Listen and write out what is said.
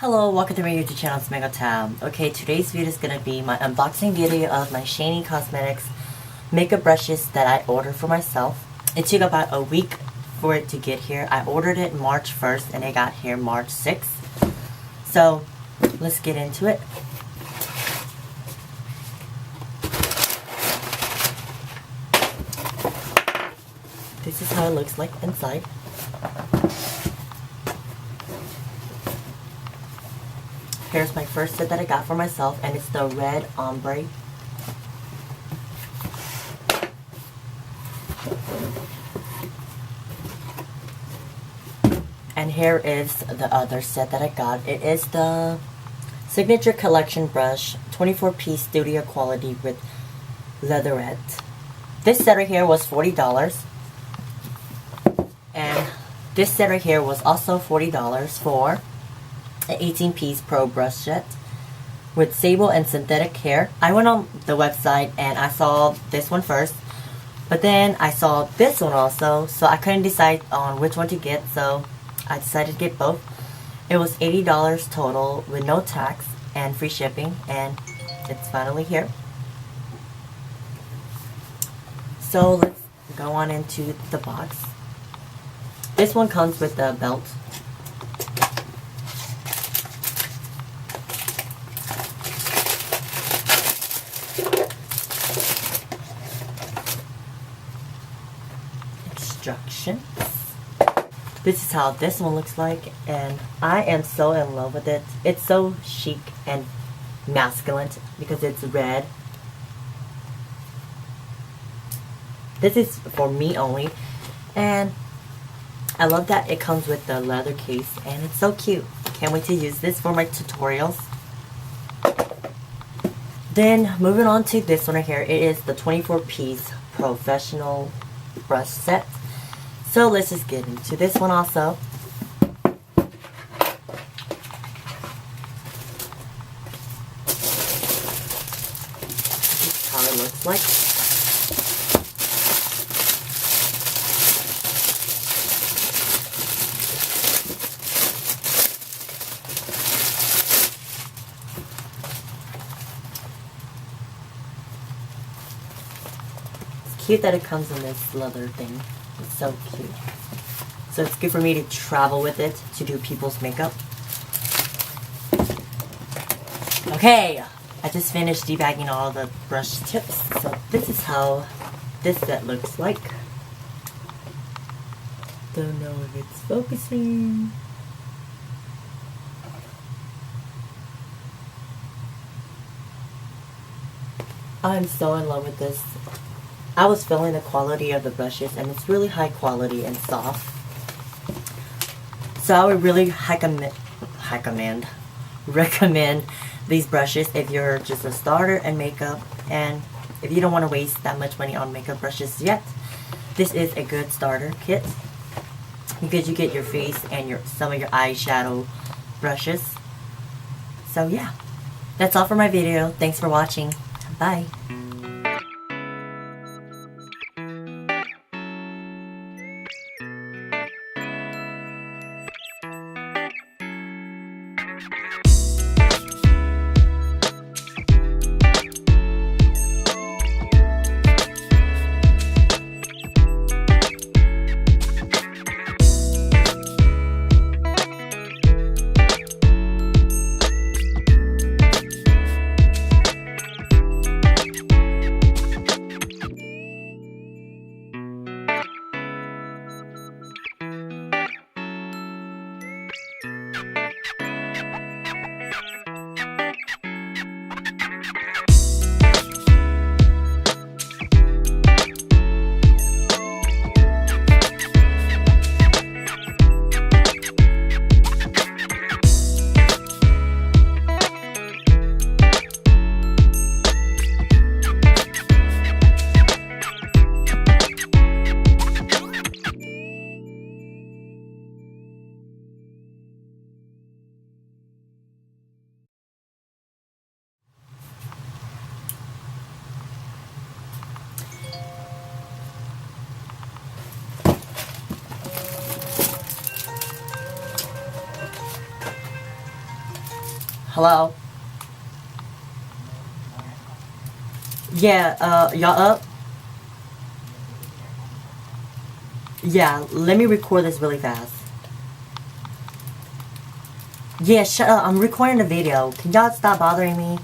Hello, welcome to my YouTube channel, it's Mangothao. Okay, today's video is going to be my unboxing video of my Shany Cosmetics makeup brushes that I ordered for myself. It took about a week for it to get here. I ordered it March 1st and it got here March 6th. So, let's get into it. This is how it looks like inside. Here's my first set that I got for myself, and it's the red ombre. And here is the other set that I got. It is the Signature Collection brush, 24-piece studio quality with leatherette. This set right here was $40. And this set right here was also $40 for an 18-piece pro brush set with sable and synthetic hair. I went on the website and I saw this one first, but then I saw this one also, so I couldn't decide on which one to get, so I decided to get both. It was $80 total with no tax and free shipping, and it's finally here. So let's go on into the box. This one comes with a belt. Instructions. This is how this one looks like, and I am so in love with it. It's so chic and masculine because it's red. This is for me only, and I love that it comes with the leather case, and it's so cute. Can't wait to use this for my tutorials. Then moving on to this one right here, it is the 24-piece professional brush set. So let's just get into this one also. This is how it looks like. It's cute that it comes in this leather thing. It's so cute. So it's good for me to travel with it to do people's makeup. Okay, I just finished debagging all the brush tips. So this is how this set looks like. Don't know if it's focusing. I'm so in love with this. I was feeling the quality of the brushes, and it's really high quality and soft. So I would really recommend these brushes if you're just a starter in makeup, and if you don't want to waste that much money on makeup brushes yet. This is a good starter kit because you get your face and some of your eyeshadow brushes. So yeah, that's all for my video. Thanks for watching. Bye. Hello? Yeah, y'all up? Yeah, let me record this really fast. Yeah, shut up. I'm recording a video. Can y'all stop bothering me?